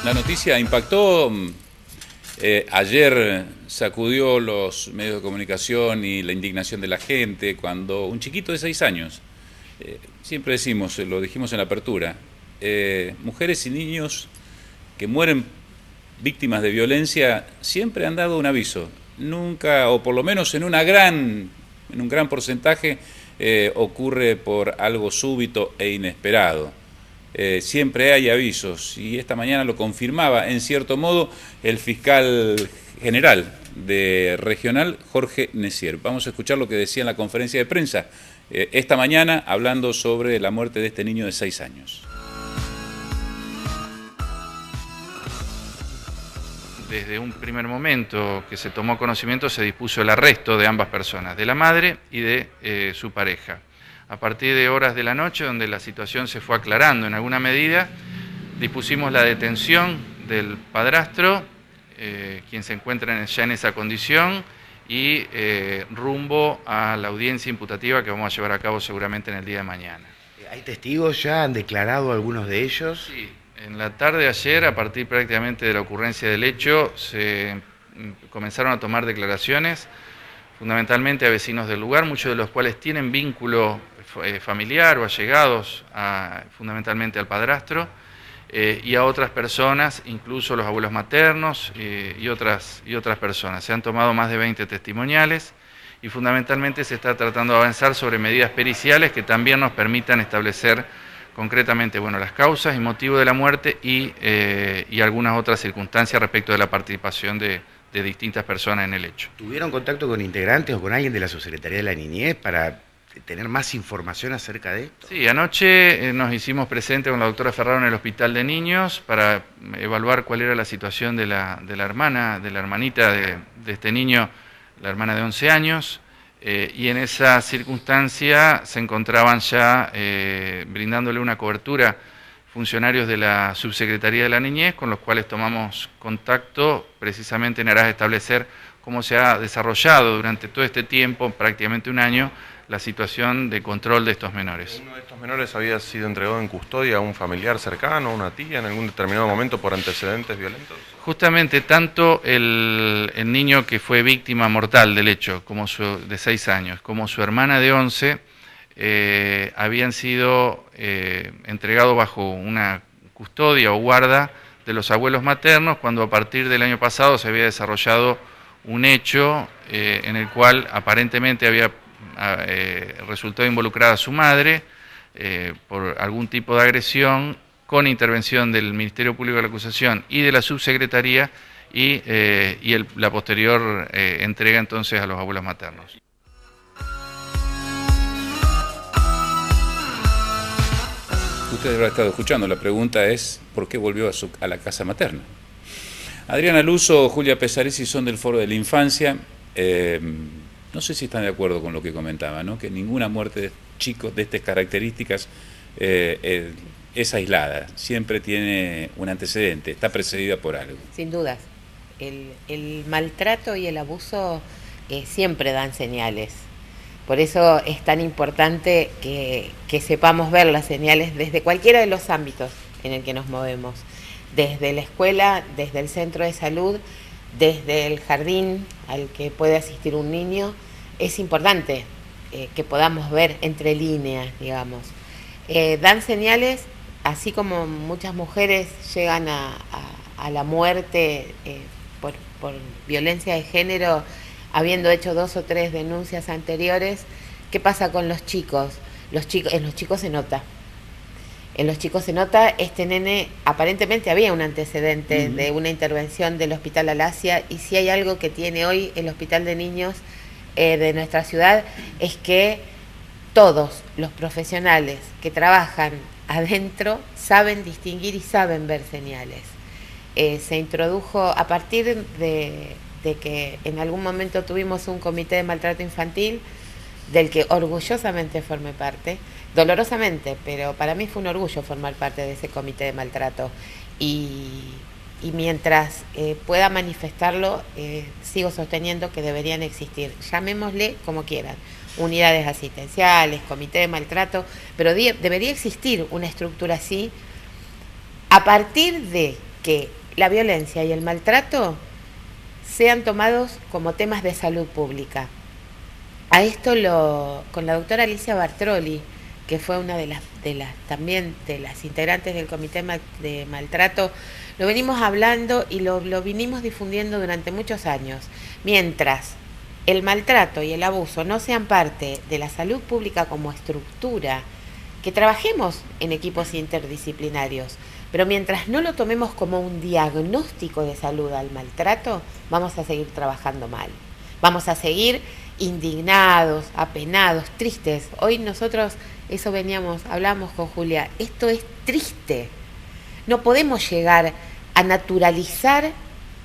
La noticia impactó, ayer sacudió los medios de comunicación y la indignación de la gente cuando un chiquito de 6 años, siempre decimos, lo dijimos en la apertura, mujeres y niños que mueren víctimas de violencia siempre han dado un aviso. Nunca, o por lo menos en un gran porcentaje, ocurre por algo súbito e inesperado. Siempre hay avisos y esta mañana lo confirmaba en cierto modo el fiscal general de Regional, Jorge Necier. Vamos a escuchar lo que decía en la conferencia de prensa esta mañana hablando sobre la muerte de este niño de 6 años. Desde un primer momento que se tomó conocimiento se dispuso el arresto de ambas personas, de la madre y de su pareja. A partir de horas de la noche, donde la situación se fue aclarando en alguna medida, dispusimos la detención del padrastro, quien se encuentra ya en esa condición, y rumbo a la audiencia imputativa que vamos a llevar a cabo seguramente en el día de mañana. ¿Hay testigos ya? ¿Han declarado algunos de ellos? Sí, en la tarde de ayer, a partir prácticamente de la ocurrencia del hecho, se comenzaron a tomar declaraciones, fundamentalmente a vecinos del lugar, muchos de los cuales tienen vínculo familiar o allegados fundamentalmente al padrastro, y a otras personas, incluso los abuelos maternos y otras personas. Se han tomado más de 20 testimoniales y fundamentalmente se está tratando de avanzar sobre medidas periciales que también nos permitan establecer concretamente las causas y motivo de la muerte y algunas otras circunstancias respecto de la participación de distintas personas en el hecho. ¿Tuvieron contacto con integrantes o con alguien de la Subsecretaría de la Niñez para tener más información acerca de esto? Sí, anoche nos hicimos presentes con la doctora Ferraro en el Hospital de Niños para evaluar cuál era la situación de la hermanita de este niño, la hermana de 11 años, y en esa circunstancia se encontraban ya brindándole una cobertura funcionarios de la Subsecretaría de la Niñez, con los cuales tomamos contacto precisamente en aras de establecer cómo se ha desarrollado durante todo este tiempo, prácticamente un año, la situación de control de estos menores. ¿Uno de estos menores había sido entregado en custodia a un familiar cercano, a una tía, en algún determinado momento por antecedentes violentos? Justamente tanto el niño que fue víctima mortal del hecho, como de 6 años, como su hermana de 11, habían sido entregados bajo una custodia o guarda de los abuelos maternos, cuando a partir del año pasado se había desarrollado un hecho en el cual aparentemente había resultado involucrada su madre por algún tipo de agresión, con intervención del Ministerio Público de la Acusación y de la Subsecretaría y la posterior entrega entonces a los abuelos maternos. Usted habrá estado escuchando, la pregunta es ¿por qué volvió a la casa materna? Adriana Luso, Julia Pesaresi son del Foro de la Infancia. No sé si están de acuerdo con lo que comentaba, ¿no? Que ninguna muerte de chicos de estas características es aislada, siempre tiene un antecedente, está precedida por algo. Sin dudas, el maltrato y el abuso siempre dan señales. Por eso es tan importante que sepamos ver las señales desde cualquiera de los ámbitos en el que nos movemos. Desde la escuela, desde el centro de salud, desde el jardín al que puede asistir un niño. Es importante que podamos ver entre líneas, digamos. Dan señales, así como muchas mujeres llegan a la muerte por violencia de género, habiendo hecho 2 o 3 denuncias anteriores. ¿Qué pasa con los chicos? En los chicos se nota. En los chicos se nota, este nene aparentemente había un antecedente de una intervención del Hospital Alasia, y si hay algo que tiene hoy el Hospital de Niños de nuestra ciudad es que todos los profesionales que trabajan adentro saben distinguir y saben ver señales. Se introdujo a partir de que en algún momento tuvimos un comité de maltrato infantil del que orgullosamente formé parte, dolorosamente, pero para mí fue un orgullo formar parte de ese comité de maltrato, y mientras pueda manifestarlo, sigo sosteniendo que deberían existir, llamémosle como quieran, unidades asistenciales, comité de maltrato, pero debería existir una estructura así, a partir de que la violencia y el maltrato sean tomados como temas de salud pública. A esto con la doctora Alicia Bartroli, que fue una de las integrantes del comité de maltrato, lo venimos hablando y lo vinimos difundiendo durante muchos años. Mientras el maltrato y el abuso no sean parte de la salud pública como estructura, que trabajemos en equipos interdisciplinarios, pero mientras no lo tomemos como un diagnóstico de salud al maltrato, vamos a seguir trabajando mal. Vamos a seguir indignados, apenados, tristes. Hoy nosotros, eso hablamos con Julia, esto es triste. No podemos llegar a naturalizar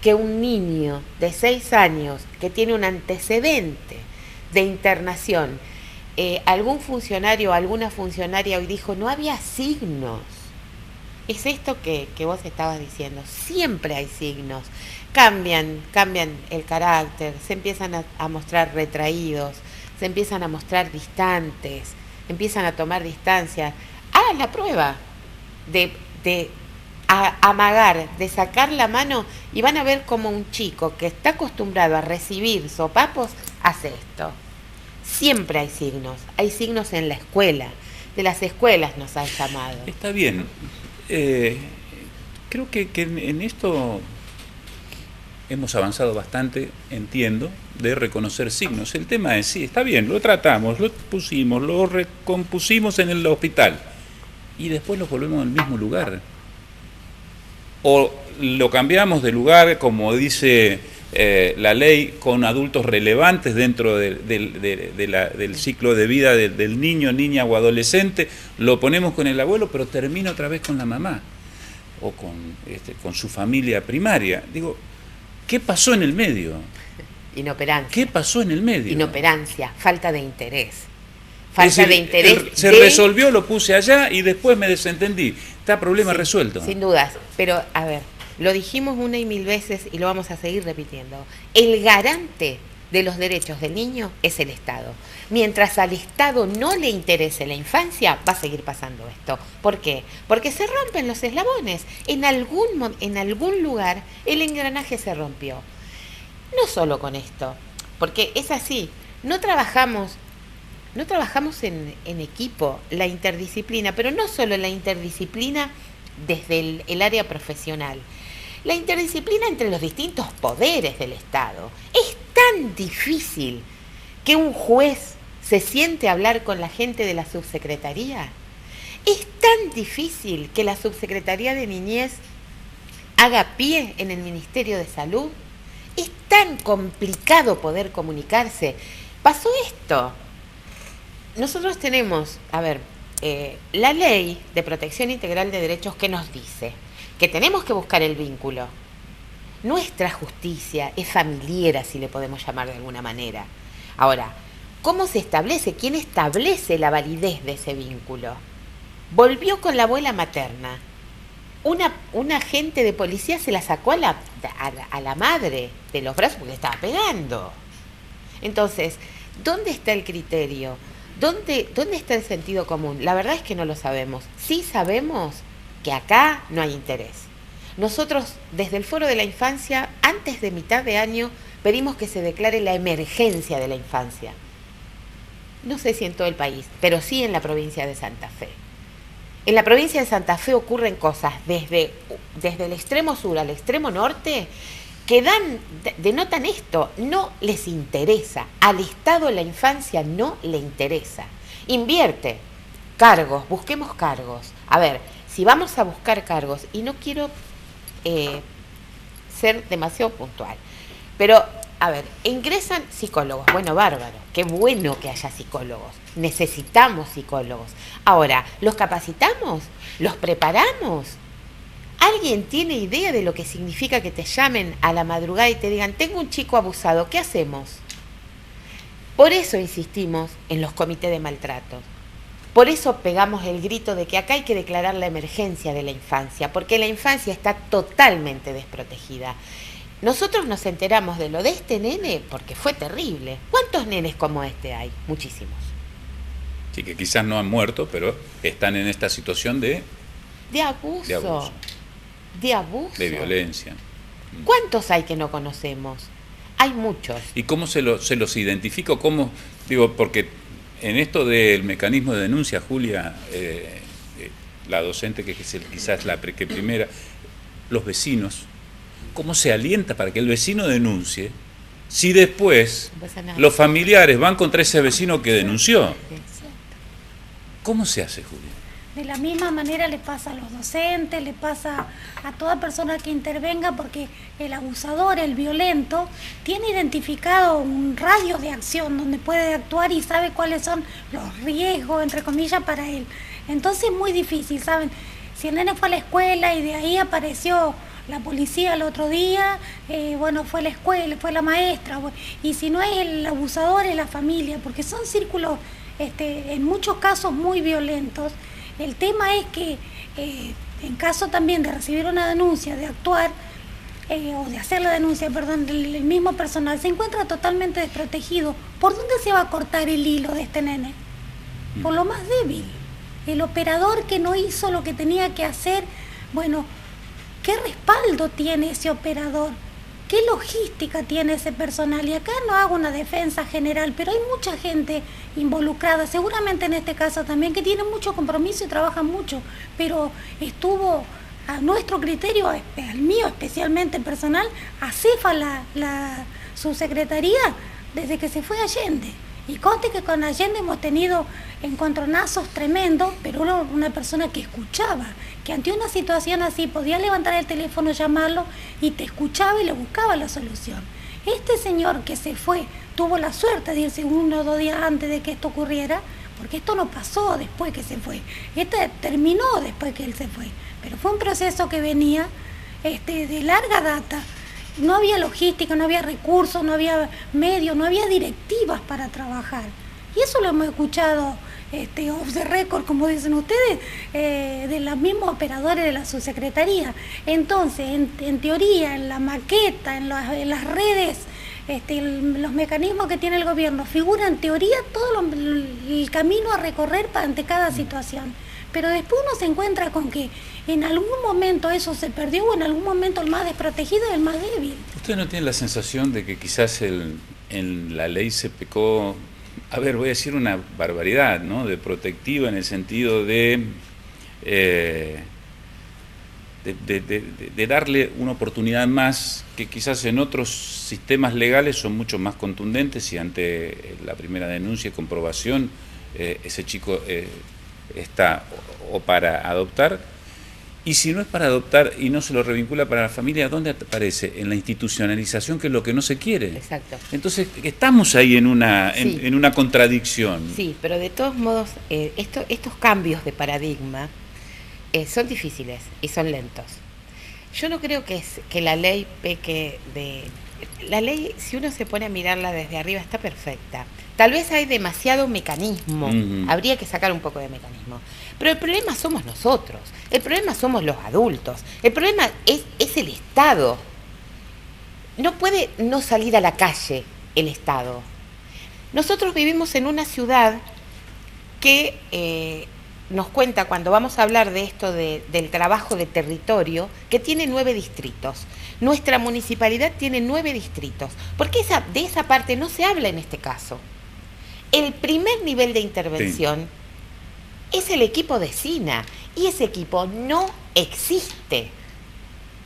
que un niño de 6 años que tiene un antecedente de internación, algún funcionario o alguna funcionaria hoy dijo, no había signos. Es esto que vos estabas diciendo, siempre hay signos, cambian el carácter, se empiezan a mostrar retraídos, se empiezan a mostrar distantes, empiezan a tomar distancia. Hagan la prueba de amagar, de sacar la mano y van a ver cómo un chico que está acostumbrado a recibir sopapos hace esto. Siempre hay signos en la escuela, de las escuelas nos han llamado. Está bien. Creo que en esto hemos avanzado bastante, entiendo, de reconocer signos. El tema es, sí, está bien, lo tratamos, lo pusimos, lo recompusimos en el hospital y después lo volvemos al mismo lugar. O lo cambiamos de lugar, como dice la ley, con adultos relevantes dentro del ciclo de vida del niño, niña o adolescente, lo ponemos con el abuelo, pero termina otra vez con la mamá o con su familia primaria. Digo, ¿qué pasó en el medio? Inoperancia. ¿Qué pasó en el medio? Inoperancia, falta de interés. Se resolvió, lo puse allá y después me desentendí. Está problema resuelto. Sin dudas, pero a ver, lo dijimos una y mil veces y lo vamos a seguir repitiendo. El garante de los derechos del niño es el Estado. Mientras al Estado no le interese la infancia, va a seguir pasando esto. ¿Por qué? Porque se rompen los eslabones. En algún lugar el engranaje se rompió. No solo con esto, porque es así, no trabajamos en equipo, la interdisciplina, pero no solo la interdisciplina desde el área profesional, la interdisciplina entre los distintos poderes del Estado. Es tan difícil que un juez se siente a hablar con la gente de la subsecretaría. Es tan difícil que la subsecretaría de Niñez haga pie en el Ministerio de Salud. Es tan complicado poder comunicarse. Pasó esto. Nosotros tenemos, la ley de protección integral de derechos que nos dice que tenemos que buscar el vínculo. Nuestra justicia es familiar, si le podemos llamar de alguna manera. Ahora, ¿cómo se establece? ¿Quién establece la validez de ese vínculo? Volvió con la abuela materna. Un agente de policía se la sacó a la madre de los brazos porque le estaba pegando. Entonces, ¿dónde está el criterio? ¿Dónde está el sentido común? La verdad es que no lo sabemos. Sí sabemos que acá no hay interés. Nosotros, desde el Foro de la Infancia, antes de mitad de año, pedimos que se declare la emergencia de la infancia. No sé si en todo el país, pero sí en la provincia de Santa Fe. En la provincia de Santa Fe ocurren cosas desde el extremo sur al extremo norte que denotan esto, no les interesa, al Estado la infancia no le interesa. Invierte, cargos, busquemos cargos. A ver, si vamos a buscar cargos, y no quiero ser demasiado puntual, pero, a ver, ingresan psicólogos, bueno, bárbaro, qué bueno que haya psicólogos, necesitamos psicólogos. Ahora, ¿los capacitamos? ¿Los preparamos? ¿Alguien tiene idea de lo que significa que te llamen a la madrugada y te digan, tengo un chico abusado, ¿qué hacemos? Por eso insistimos en los comités de maltrato. Por eso pegamos el grito de que acá hay que declarar la emergencia de la infancia, porque la infancia está totalmente desprotegida. Nosotros nos enteramos de lo de este nene porque fue terrible. ¿Cuántos nenes como este hay? Muchísimos. Sí, que quizás no han muerto, pero están en esta situación de abuso. de abuso, de violencia. ¿cuántos hay que no conocemos? Hay muchos. ¿Y cómo se los identifica? ¿Cómo? Digo, porque en esto del mecanismo de denuncia, Julia, la docente que es quizás la que primera, los vecinos, ¿cómo se alienta para que el vecino denuncie si después los familiares van contra ese vecino que denunció? ¿Cómo se hace, Julia? De la misma manera le pasa a los docentes, le pasa a toda persona que intervenga, porque el abusador, el violento, tiene identificado un radio de acción donde puede actuar y sabe cuáles son los riesgos, entre comillas, para él. Entonces es muy difícil, ¿saben? Si el nene fue a la escuela y de ahí apareció la policía el otro día, bueno, fue la escuela, fue la maestra, y si no es el abusador, es la familia, porque son círculos en muchos casos muy violentos. El tema es que en caso también de recibir una denuncia, de actuar, o de hacer la denuncia, perdón, el mismo personal se encuentra totalmente desprotegido. ¿Por dónde se va a cortar el hilo de este nene? Por lo más débil. El operador que no hizo lo que tenía que hacer, bueno, ¿qué respaldo tiene ese operador? ¿Qué logística tiene ese personal? Y acá no hago una defensa general, pero hay mucha gente involucrada, seguramente en este caso también, que tiene mucho compromiso y trabaja mucho, pero estuvo a nuestro criterio, al mío especialmente personal, acefa la subsecretaría desde que se fue Allende. Y conste que con Allende hemos tenido encontronazos tremendos, pero una persona que escuchaba, que ante una situación así podía levantar el teléfono, llamarlo y te escuchaba y le buscaba la solución. Este señor que se fue tuvo la suerte de irse 1 o 2 días antes de que esto ocurriera, porque esto no pasó después que se fue, terminó después que él se fue, pero fue un proceso que venía de larga data. No había logística, no había recursos, no había medios, no había directivas para trabajar. Y eso lo hemos escuchado off the record, como dicen ustedes, de los mismos operadores de la subsecretaría. Entonces, en teoría, en la maqueta, en las redes, los mecanismos que tiene el gobierno, figura en teoría todo el camino a recorrer ante cada situación. Pero después uno se encuentra con que en algún momento eso se perdió, o en algún momento el más desprotegido es el más débil. ¿Usted no tiene la sensación de que quizás en la ley se pecó, a ver, voy a decir una barbaridad, ¿no?, de protectiva, en el sentido de darle una oportunidad más, que quizás en otros sistemas legales son mucho más contundentes, y ante la primera denuncia y comprobación ese chico está o para adoptar, y si no es para adoptar y no se lo revincula para la familia, ¿dónde aparece? En la institucionalización, que es lo que no se quiere. Exacto. Entonces estamos ahí en una contradicción. Sí, pero de todos modos estos cambios de paradigma son difíciles y son lentos. Yo no creo que la ley peque de... La ley, si uno se pone a mirarla desde arriba, está perfecta. Tal vez hay demasiado mecanismo, habría que sacar un poco de mecanismo. Pero el problema somos nosotros, el problema somos los adultos, el problema es el Estado. No puede no salir a la calle el Estado. Nosotros vivimos en una ciudad que nos cuenta, cuando vamos a hablar de esto del trabajo de territorio, que tiene 9 distritos. Nuestra municipalidad tiene 9 distritos, porque de esa parte no se habla en este caso. El primer nivel de intervención es el equipo de SINA, y ese equipo no existe.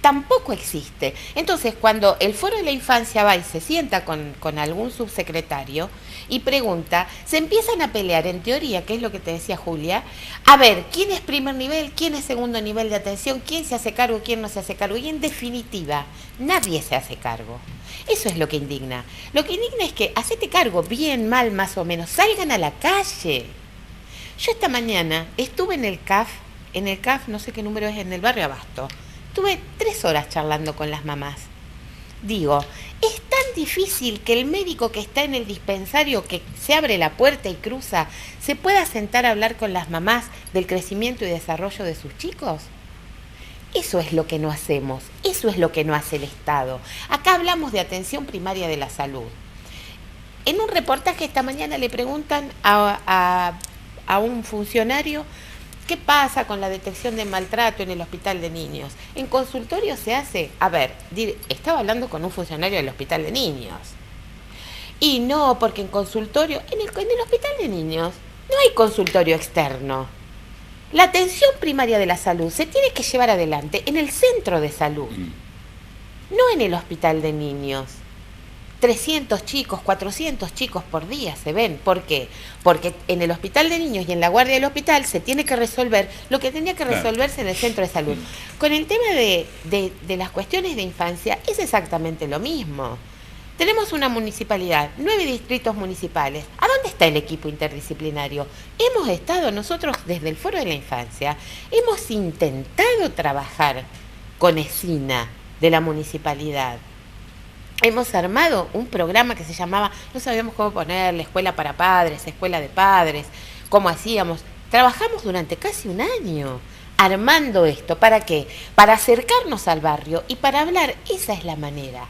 Tampoco existe. Entonces, cuando el Foro de la Infancia va y se sienta con algún subsecretario y pregunta, se empiezan a pelear en teoría, que es lo que te decía Julia, a ver, ¿quién es primer nivel? ¿Quién es segundo nivel de atención? ¿Quién se hace cargo? ¿Quién no se hace cargo? Y en definitiva, nadie se hace cargo. Eso es lo que indigna. Lo que indigna es que hacete cargo, bien, mal, más o menos, salgan a la calle. Yo esta mañana estuve en el CAF, no sé qué número es, en el barrio Abasto. Estuve 3 horas charlando con las mamás. Digo, es tan difícil que el médico que está en el dispensario, que se abre la puerta y cruza, se pueda sentar a hablar con las mamás del crecimiento y desarrollo de sus chicos. Eso es lo que no hacemos, eso es lo que no hace el Estado. Acá hablamos de atención primaria de la salud. En un reportaje esta mañana le preguntan a un funcionario ¿Qué pasa con la detección de maltrato en el hospital de niños? En consultorio se hace, estaba hablando con un funcionario del hospital de niños. Y no, porque en consultorio, en el hospital de niños no hay consultorio externo. La atención primaria de la salud se tiene que llevar adelante en el centro de salud, no en el hospital de niños. 300 chicos, 400 chicos por día se ven. ¿Por qué? Porque en el hospital de niños y en la guardia del hospital se tiene que resolver lo que tenía que resolverse en el centro de salud. Con el tema de las cuestiones de infancia es exactamente lo mismo. Tenemos una municipalidad, 9 distritos municipales. ¿A dónde está el equipo interdisciplinario? Hemos estado nosotros desde el Foro de la Infancia, hemos intentado trabajar con ESINA de la municipalidad. Hemos armado un programa que se llamaba, no sabíamos cómo ponerle, escuela para padres, escuela de padres, cómo hacíamos. Trabajamos durante casi un año armando esto. ¿Para qué? Para acercarnos al barrio y para hablar. Esa es la manera.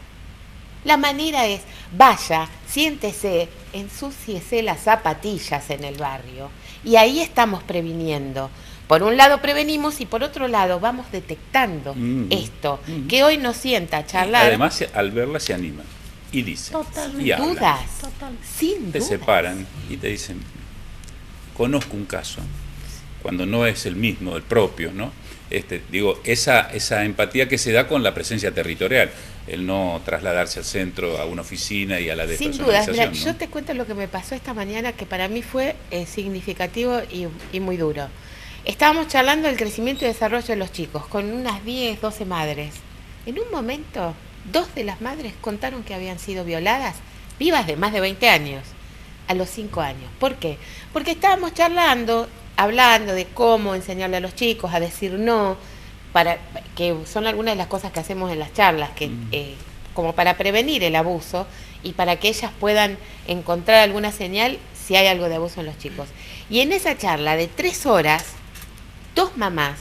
La manera es, vaya, siéntese, ensúciese las zapatillas en el barrio. Y ahí estamos previniendo. Por un lado prevenimos y por otro lado vamos detectando esto, que hoy nos sienta a charlar. Además, al verla se animan y dicen. Totalmente. Y hablan. Dudas, Totalmente. sin Te dudas. separan y te dicen, conozco un caso, cuando no es el mismo, el propio, ¿no? Esa empatía que se da con la presencia territorial, el no trasladarse al centro, a una oficina y a la Sin dudas, despersonalización. mira, ¿no? yo te cuento lo que me pasó esta mañana, que para mí fue significativo y muy duro. Estábamos charlando del crecimiento y desarrollo de los chicos con unas 10, 12 madres. En un momento, 2 de las madres contaron que habían sido violadas, vivas de más de 20 años, a los 5 años. ¿Por qué? Porque estábamos charlando, hablando de cómo enseñarle a los chicos a decir no, que son algunas de las cosas que hacemos en las charlas, que como para prevenir el abuso y para que ellas puedan encontrar alguna señal si hay algo de abuso en los chicos. Y en esa charla de 3 horas, 2 mamás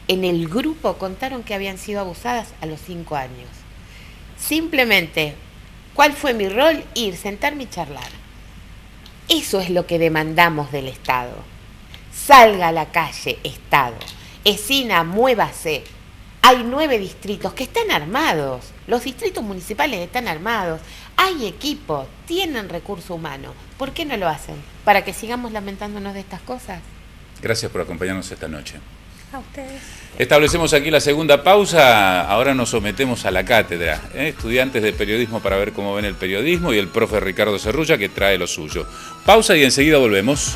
en el grupo contaron que habían sido abusadas a los 5 años. Simplemente, ¿cuál fue mi rol? Ir, sentarme y charlar. Eso es lo que demandamos del Estado. Salga a la calle, Estado. ESINA, muévase. Hay 9 distritos que están armados. Los distritos municipales están armados. Hay equipo, tienen recurso humano. ¿Por qué no lo hacen? ¿Para que sigamos lamentándonos de estas cosas? Gracias por acompañarnos esta noche. A ustedes. Establecemos aquí la segunda pausa, ahora nos sometemos a la cátedra, estudiantes de periodismo para ver cómo ven el periodismo y el profe Ricardo Cerrulla que trae lo suyo. Pausa y enseguida volvemos.